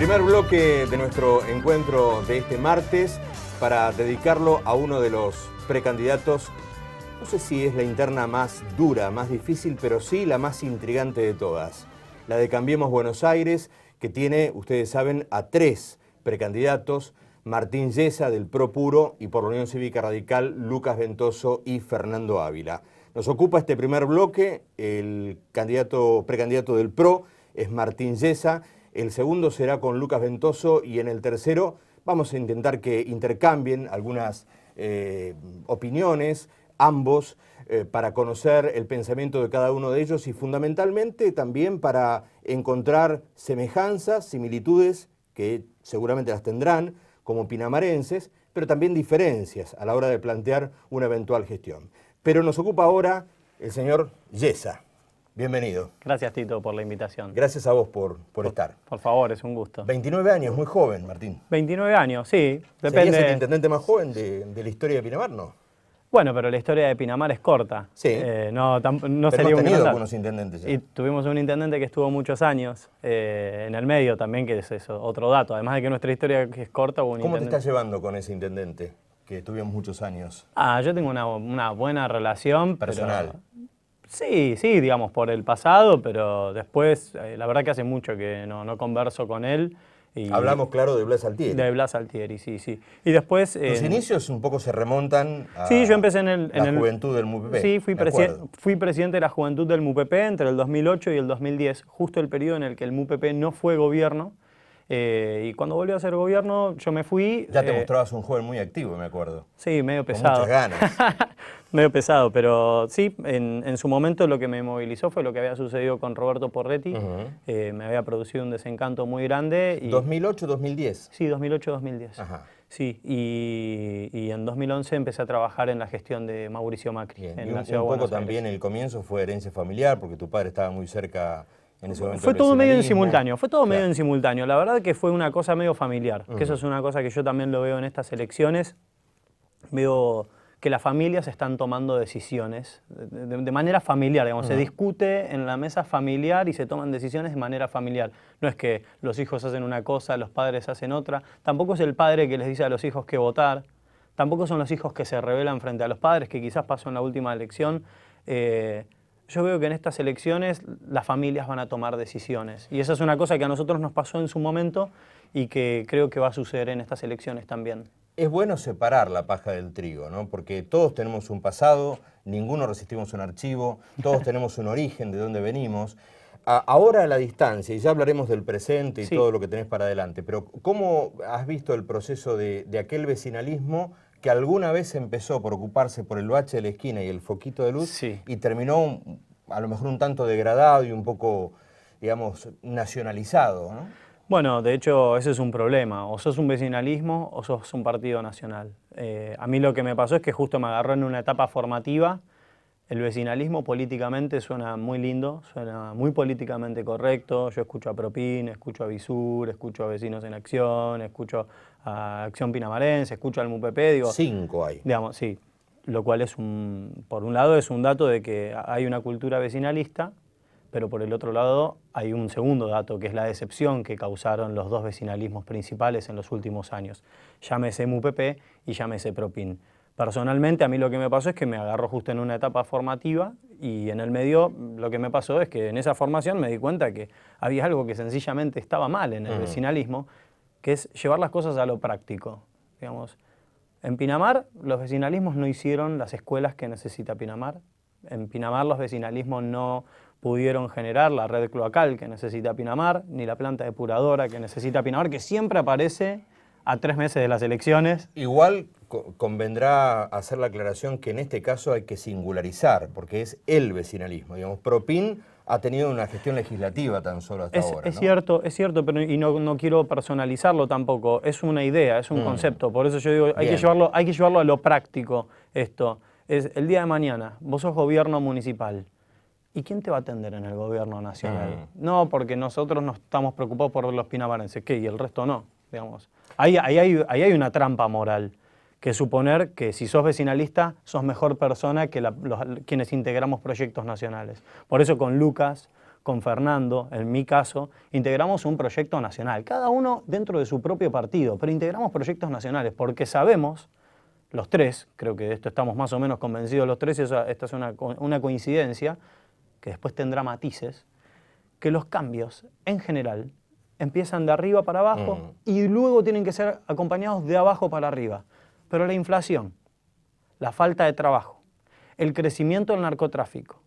Primer bloque de nuestro encuentro de este martes para dedicarlo a uno de los precandidatos, no sé si es la interna más dura, más difícil, pero sí la más intrigante de todas. La de Cambiemos Buenos Aires, que tiene, ustedes saben, a 3 precandidatos: Martín Yesa del Pro Puro y por la Unión Cívica Radical, Lucas Ventoso y Fernando Ávila. Nos ocupa este primer bloque, el precandidato del PRO es Martín Yesa, el segundo será con Lucas Ventoso y en el tercero vamos a intentar que intercambien algunas opiniones, ambos, para conocer el pensamiento de cada uno de ellos y fundamentalmente también para encontrar semejanzas, similitudes, que seguramente las tendrán como pinamarenses, pero también diferencias a la hora de plantear una eventual gestión. Pero nos ocupa ahora el señor Yesa. Bienvenido. Gracias, Tito, por la invitación. Gracias a vos por estar. Por favor, es un gusto. 29 años, muy joven, Martín. 29 años, sí. Depende. ¿Serías el intendente más joven de la historia de Pinamar, no? Bueno, pero la historia de Pinamar es corta. Sí. No pero sería hemos tenido algunos intendentes ya. Y tuvimos un intendente que estuvo muchos años en el medio también, que es eso, otro dato. Además de que nuestra historia es corta, hubo un ¿Cómo intendente. te estás llevando con ese intendente que tuvimos muchos años? Yo tengo una buena relación. Personal. Pero, sí, digamos, por el pasado, pero después, la verdad que hace mucho que no converso con él. Hablamos, claro, de Blas Altieri. De Blas Altieri, sí. Y después... Tus inicios un poco se remontan a sí, yo empecé en la juventud del MUPP. Sí, fui presidente de la juventud del MUPP entre el 2008 y el 2010, justo el periodo en el que el MUPP no fue gobierno. Y cuando volvió a ser gobierno, yo me fui... Ya te mostrabas un joven muy activo, me acuerdo. Sí, medio pesado. Con muchas ganas. Medio pesado, pero sí, en su momento lo que me movilizó fue lo que había sucedido con Roberto Porretti. Me había producido un desencanto muy grande. Y, ¿2008-2010? Sí, 2008-2010. Ajá. Sí, y en 2011 empecé a trabajar en la gestión de Mauricio Macri. Bien. En Y la ciudad un de poco Buenos también Aires. el comienzo fue herencia familiar, porque tu padre estaba muy cerca en ese momento. Fue todo medio en simultáneo. simultáneo. La verdad que fue una cosa medio familiar, que eso es una cosa que yo también lo veo en estas elecciones. Veo que las familias están tomando decisiones de manera familiar, digamos, se discute en la mesa familiar y se toman decisiones de manera familiar. No es que los hijos hacen una cosa, los padres hacen otra, tampoco es el padre que les dice a los hijos qué votar, tampoco son los hijos que se rebelan frente a los padres, que quizás pasó en la última elección. Yo veo que en estas elecciones las familias van a tomar decisiones y esa es una cosa que a nosotros nos pasó en su momento y que creo que va a suceder en estas elecciones también. Es bueno separar la paja del trigo, ¿no? Porque todos tenemos un pasado, ninguno resistimos un archivo, todos tenemos un origen de dónde venimos. Ahora a la distancia, y ya hablaremos del presente y Sí. todo lo que tenés para adelante, pero ¿cómo has visto el proceso de aquel vecinalismo que alguna vez empezó por ocuparse por el bache de la esquina y el foquito de luz Sí. y terminó a lo mejor un tanto degradado y un poco, digamos, nacionalizado, ¿no? Bueno, de hecho, ese es un problema. O sos un vecinalismo o sos un partido nacional. A mí lo que me pasó es que justo me agarró en una etapa formativa. El vecinalismo políticamente suena muy lindo, suena muy políticamente correcto. Yo escucho a Propin, escucho a Visur, escucho a Vecinos en Acción, escucho a Acción Pinamarense, escucho al MUPP. Digo, 5 hay. digamos, sí, lo cual es por un lado es un dato de que hay una cultura vecinalista, pero por el otro lado hay un segundo dato, que es la decepción que causaron los dos vecinalismos principales en los últimos años. Llámese MUPP y llámese Propin. Personalmente, a mí lo que me pasó es que me agarró justo en una etapa formativa y en el medio lo que me pasó es que en esa formación me di cuenta que había algo que sencillamente estaba mal en el vecinalismo, que es llevar las cosas a lo práctico. Digamos, en Pinamar los vecinalismos no hicieron las escuelas que necesita Pinamar. En Pinamar los vecinalismos no pudieron generar la red cloacal que necesita Pinamar, ni la planta depuradora que necesita Pinamar, que siempre aparece a 3 meses de las elecciones. Igual convendrá hacer la aclaración que en este caso hay que singularizar, porque es el vecinalismo. Digamos, Propin ha tenido una gestión legislativa tan solo hasta ahora, Es ¿no? cierto, pero y no quiero personalizarlo tampoco. Es una idea, es un concepto. Por eso yo digo, hay que llevarlo a lo práctico esto. Es el día de mañana, vos sos gobierno municipal. ¿Y quién te va a atender en el gobierno nacional? No, porque nosotros no estamos preocupados por los pinamarenses. ¿Qué? Y el resto no, digamos. Ahí hay una trampa moral, que es suponer que si sos vecinalista, sos mejor persona que quienes integramos proyectos nacionales. Por eso con Lucas, con Fernando, en mi caso, integramos un proyecto nacional, cada uno dentro de su propio partido, pero integramos proyectos nacionales porque sabemos, los tres, creo que de esto estamos más o menos convencidos los tres, y esta es una coincidencia, que después tendrá matices, que los cambios, en general, empiezan de arriba para abajo y luego tienen que ser acompañados de abajo para arriba. Pero la inflación, la falta de trabajo, el crecimiento del narcotráfico,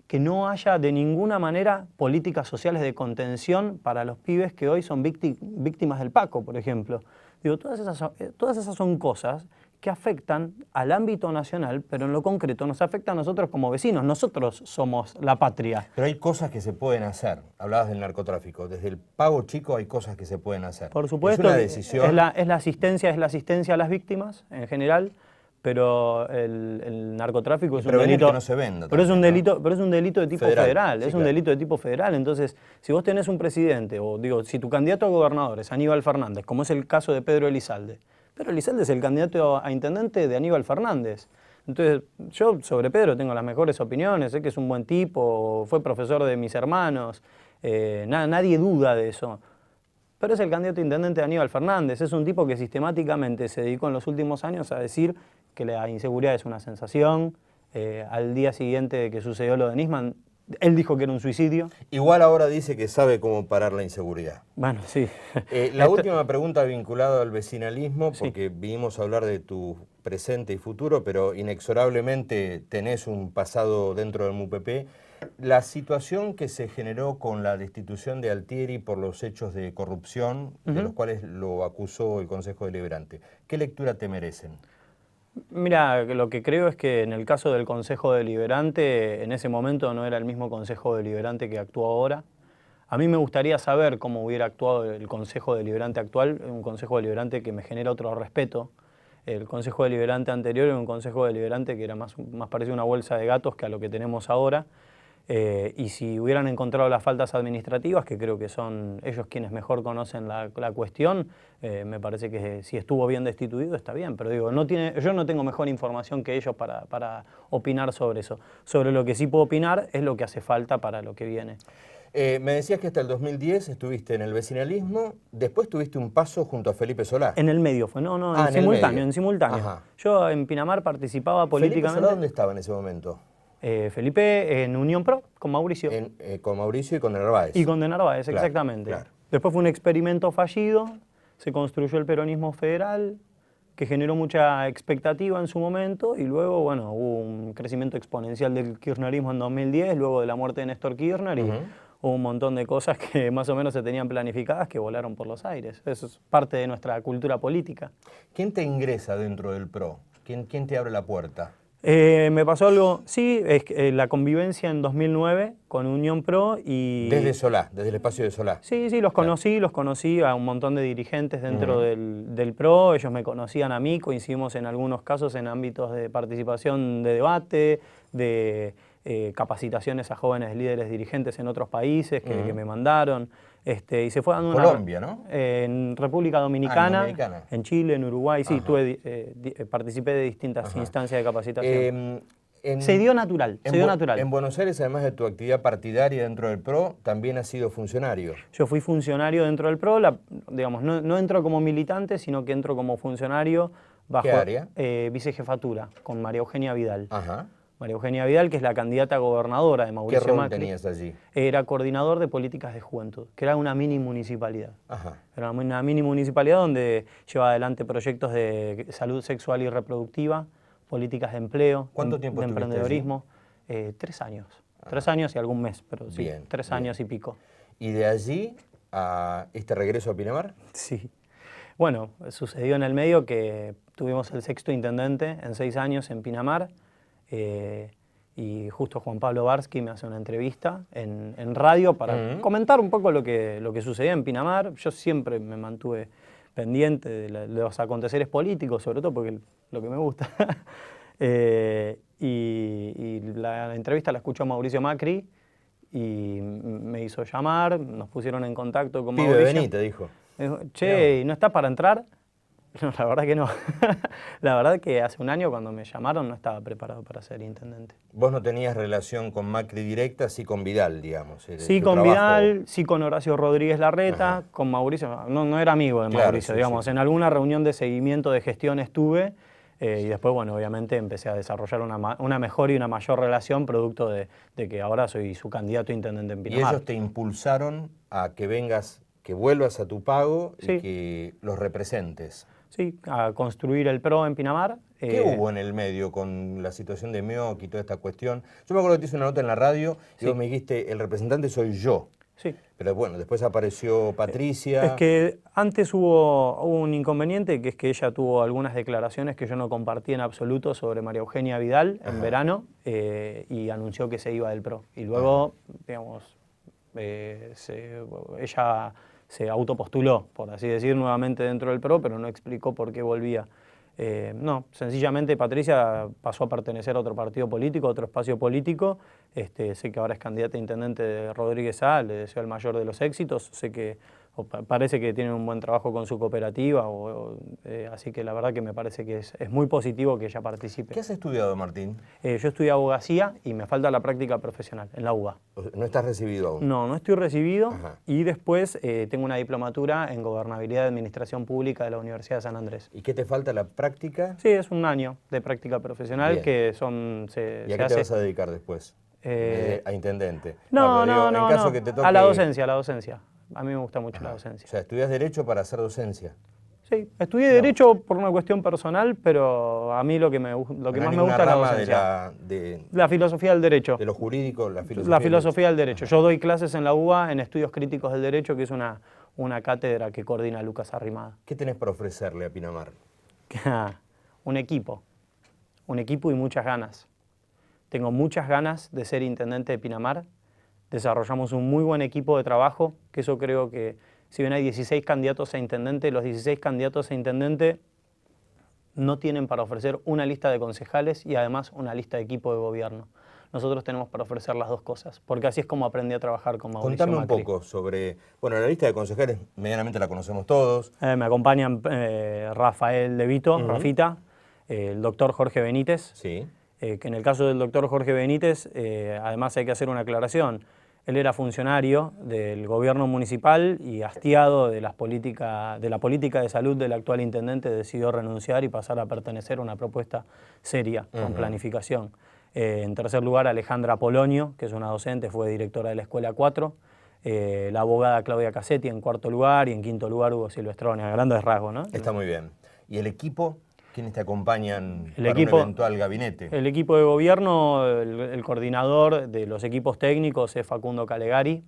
que no haya de ninguna manera políticas sociales de contención para los pibes que hoy son víctimas del Paco, por ejemplo. Digo, todas esas son cosas que afectan al ámbito nacional, pero en lo concreto nos afecta a nosotros como vecinos. Nosotros somos la patria. Pero hay cosas que se pueden hacer. Hablabas del narcotráfico. Desde el pago chico hay cosas que se pueden hacer. Por supuesto, es una decisión. Es la asistencia a las víctimas en general, pero el narcotráfico es un delito que no se venda pero también, es un delito de tipo federal, sí, es un delito de tipo federal. Entonces, si vos tenés un presidente, o digo, si tu candidato a gobernador es Aníbal Fernández, como es el caso de Pedro Elizalde es el candidato a intendente de Aníbal Fernández. Entonces, yo sobre Pedro tengo las mejores opiniones, sé que es un buen tipo, fue profesor de mis hermanos, nadie duda de eso. Pero es el candidato a intendente de Aníbal Fernández, es un tipo que sistemáticamente se dedicó en los últimos años a decir que la inseguridad es una sensación. Al día siguiente de que sucedió lo de Nisman, él dijo que era un suicidio. Igual ahora dice que sabe cómo parar la inseguridad. Bueno, sí. La última pregunta vinculada al vecinalismo, porque vinimos a hablar de tu presente y futuro, pero inexorablemente tenés un pasado dentro del MUPP. La situación que se generó con la destitución de Altieri por los hechos de corrupción, de los cuales lo acusó el Consejo Deliberante, ¿qué lectura te merecen? Mira, lo que creo es que en el caso del Consejo Deliberante, en ese momento no era el mismo Consejo Deliberante que actúa ahora. A mí me gustaría saber cómo hubiera actuado el Consejo Deliberante actual, un Consejo Deliberante que me genera otro respeto. El Consejo Deliberante anterior era un Consejo Deliberante que era más parecido a una bolsa de gatos que a lo que tenemos ahora. Y si hubieran encontrado las faltas administrativas, que creo que son ellos quienes mejor conocen la cuestión, me parece que si estuvo bien destituido está bien, pero digo, yo no tengo mejor información que ellos para opinar sobre eso. Sobre lo que sí puedo opinar es lo que hace falta para lo que viene. Me decías que hasta el 2010 estuviste en el vecinalismo, después tuviste un paso junto a Felipe Solá. En el medio fue, en simultáneo. Ajá. Yo en Pinamar participaba políticamente. ¿Felipe Solá dónde estaba en ese momento? Felipe en Unión Pro, con Mauricio. Con Mauricio y con de Narváez. Y con de Narváez, claro, exactamente. Claro. Después fue un experimento fallido, se construyó el peronismo federal, que generó mucha expectativa en su momento, y luego, bueno, hubo un crecimiento exponencial del kirchnerismo en 2010, luego de la muerte de Néstor Kirchner, y hubo un montón de cosas que más o menos se tenían planificadas que volaron por los aires. Eso es parte de nuestra cultura política. ¿Quién te ingresa dentro del PRO? ¿Quién te abre la puerta? Me pasó algo, sí, la convivencia en 2009 con Unión Pro y... Desde Solá, desde el espacio de Solá. Sí, los conocí a un montón de dirigentes dentro del PRO, ellos me conocían a mí, coincidimos en algunos casos en ámbitos de participación de debate, de capacitaciones a jóvenes líderes dirigentes en otros países que me mandaron. Y se fue dando Colombia, ¿no? En República Dominicana, en Chile, en Uruguay, sí, participé de distintas instancias de capacitación. Se dio natural. En Buenos Aires, además de tu actividad partidaria dentro del PRO, también has sido funcionario. Yo fui funcionario dentro del PRO, digamos, no entro como militante, sino que entro como funcionario bajo... ¿Qué área? Vicejefatura, con María Eugenia Vidal. Ajá. María Eugenia Vidal, que es la candidata a gobernadora de Mauricio Macri. ¿Qué rol Macri. tenías allí? Era coordinador de políticas de juventud, que era una mini municipalidad. Ajá. Era una mini municipalidad donde llevaba adelante proyectos de salud sexual y reproductiva, políticas de empleo, ¿Cuánto tiempo de emprendedorismo. 3 años. 3 años y algún mes, pero sí, bien, 3 años y pico. ¿Y de allí a este regreso a Pinamar? Sí. Bueno, sucedió en el medio que tuvimos el 6º intendente en 6 años en Pinamar. Y justo Juan Pablo Barsky me hace una entrevista en radio para comentar un poco lo que sucedía en Pinamar. Yo siempre me mantuve pendiente de los aconteceres políticos, sobre todo porque lo que me gusta. Y la entrevista la escuchó Mauricio Macri y me hizo llamar, nos pusieron en contacto con Mauricio. Vení, te dijo. Me dijo, che, ¿y no está para entrar? No, la verdad que no. La verdad que hace un año cuando me llamaron no estaba preparado para ser intendente. Vos no tenías relación con Macri directa, sí con Vidal, digamos. Sí Tu con trabajo... Vidal, sí con Horacio Rodríguez Larreta, Ajá. con Mauricio, no era amigo de Claro, Mauricio, sí, digamos. sí. En alguna reunión de seguimiento de gestión estuve y después, bueno, obviamente empecé a desarrollar una mejor y una mayor relación producto de que ahora soy su candidato a intendente en Y Pinamar. ellos te impulsaron a que vengas, que vuelvas a tu pago y Sí. que los representes. Sí, a construir el PRO en Pinamar. ¿Qué hubo en el medio con la situación de Meoc y toda esta cuestión? Yo me acuerdo que te hice una nota en la radio y Sí. vos me dijiste, el representante soy yo. Sí. Pero bueno, después apareció Patricia. Es que antes hubo un inconveniente, que es que ella tuvo algunas declaraciones que yo no compartí en absoluto sobre María Eugenia Vidal en verano y anunció que se iba del PRO. Y luego, digamos, ella se autopostuló, por así decir, nuevamente dentro del PRO, pero no explicó por qué volvía. No, sencillamente Patricia pasó a pertenecer a otro partido político, a otro espacio político. Sé que ahora es candidata a intendente de Rodríguez A, le deseo el mayor de los éxitos. Sé que parece que tiene un buen trabajo con su cooperativa, así que la verdad que me parece que es muy positivo que ella participe. ¿Qué has estudiado, Martín? Yo estudié abogacía y me falta la práctica profesional en la UBA. ¿No estás recibido aún? No, no estoy recibido. Ajá. Y después tengo una diplomatura en Gobernabilidad y Administración Pública de la Universidad de San Andrés. ¿Y qué te falta la práctica? Sí, es un año de práctica profesional. Bien. que ¿Y a qué te vas a dedicar después? A intendente. No, pero digo, no, en caso no. que te toque... A la docencia, a la docencia. A mí me gusta mucho la O docencia. sea, estudias Derecho para hacer docencia. Sí, estudié Derecho por una cuestión personal, pero a mí lo que más me gusta es la docencia. La filosofía del derecho. De lo jurídico, la filosofía. La filosofía del derecho. Yo doy clases en la UBA en Estudios Críticos del Derecho, que es una cátedra que coordina Lucas Arrimada. ¿Qué tenés para ofrecerle a Pinamar? Un equipo y muchas ganas. Tengo muchas ganas de ser intendente de Pinamar. Desarrollamos un muy buen equipo de trabajo, que eso creo que, si bien hay 16 candidatos a intendente, los 16 candidatos a intendente no tienen para ofrecer una lista de concejales y además una lista de equipo de gobierno. Nosotros tenemos para ofrecer las dos cosas, porque así es como aprendí a trabajar con Mauricio Contame Macri. un poco sobre... Bueno, la lista de concejales medianamente la conocemos todos. Me acompañan Rafael De Vito, Rafita, el doctor Jorge Benítez, Sí. Que en el caso del doctor Jorge Benítez, además hay que hacer una aclaración. Él era funcionario del gobierno municipal y hastiado de la política de salud del actual intendente decidió renunciar y pasar a pertenecer a una propuesta seria, con planificación. En tercer lugar, Alejandra Polonio, que es una docente, fue directora de la Escuela 4. La abogada Claudia Cassetti en cuarto lugar y en quinto lugar Hugo Silvestrone, a grandes rasgos, ¿no? Está muy bien. ¿Y el equipo? ¿Quiénes te acompañan El para equipo, un eventual gabinete? El equipo de gobierno, el coordinador de los equipos técnicos es Facundo Calegari.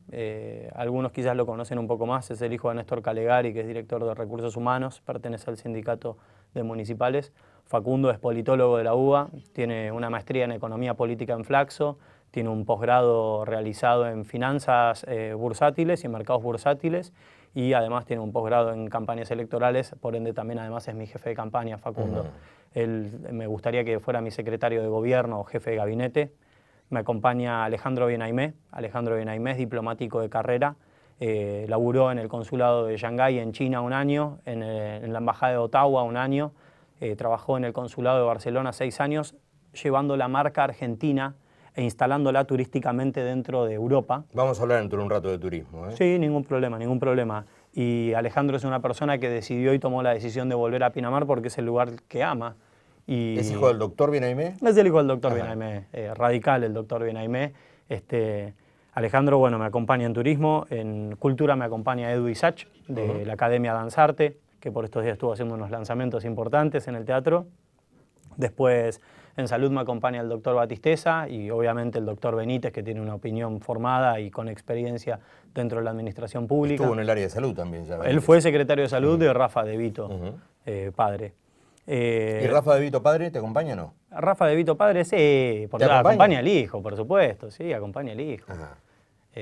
Algunos quizás lo conocen un poco más, es el hijo de Néstor Calegari, que es director de Recursos Humanos, pertenece al sindicato de municipales. Facundo es politólogo de la UBA, tiene una maestría en Economía Política en Flaxo, tiene un posgrado realizado en Finanzas bursátiles y en Mercados bursátiles, y además tiene un posgrado en campañas electorales, por ende también además es mi jefe de campaña, Facundo. Él me gustaría que fuera mi secretario de gobierno o jefe de gabinete. Me acompaña Alejandro Benaimé. Alejandro Benaimé es diplomático de carrera, laburó en el consulado de Shanghái en China un año, en la embajada de Ottawa un año, trabajó en el consulado de Barcelona 6 años, llevando la marca argentina e instalándola turísticamente dentro de Europa. Vamos a hablar dentro de un rato de turismo, ¿eh? Sí, ningún problema, ningún problema. Y Alejandro es una persona que decidió y tomó la decisión de volver a Pinamar porque es el lugar que ama. Y ¿Es hijo del doctor Benaimé? es el hijo del doctor Benaimé, radical el doctor Benaimé. Alejandro, bueno, me acompaña en turismo, en cultura me acompaña Edu Isach, de la Academia Danzarte, que por estos días estuvo haciendo unos lanzamientos importantes en el teatro. Después, en salud me acompaña el doctor Batisteza y obviamente el doctor Benítez, que tiene una opinión formada y con experiencia dentro de la administración pública. Estuvo en el área de salud también ya. Él fue secretario de salud de Rafa De Vito, padre. ¿Y Rafa De Vito padre te acompaña o no? Rafa De Vito padre, sí, porque acompaña al hijo, por supuesto, sí, acompaña al hijo. Ajá.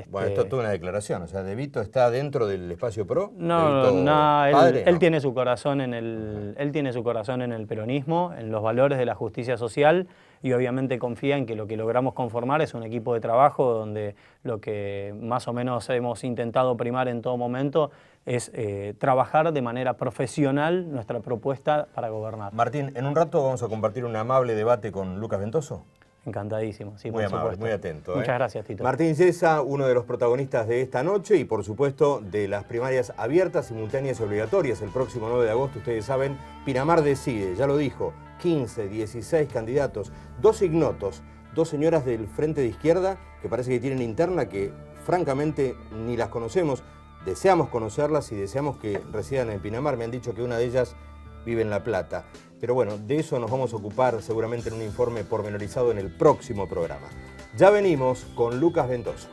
Bueno, esto es toda una declaración, o sea, ¿De Vito está dentro del espacio PRO? No, él tiene su corazón en el peronismo, en los valores de la justicia social, y obviamente confía en que lo que logramos conformar es un equipo de trabajo donde lo que más o menos hemos intentado primar en todo momento es trabajar de manera profesional nuestra propuesta para gobernar. Martín, en un rato vamos a compartir un amable debate con Lucas Ventoso. Encantadísimo, sí, muy por amable, supuesto. muy atento. Muchas gracias, Tito. Martín Yesa, uno de los protagonistas de esta noche y por supuesto de las primarias abiertas, simultáneas y obligatorias. El próximo 9 de agosto, ustedes saben, Pinamar decide, ya lo dijo, 15, 16 candidatos, 2 ignotos, 2 señoras del Frente de Izquierda que parece que tienen interna que francamente ni las conocemos. Deseamos conocerlas y deseamos que residan en Pinamar. Me han dicho que una de ellas vive en La Plata. Pero bueno, de eso nos vamos a ocupar seguramente en un informe pormenorizado en el próximo programa. Ya venimos con Lucas Ventoso.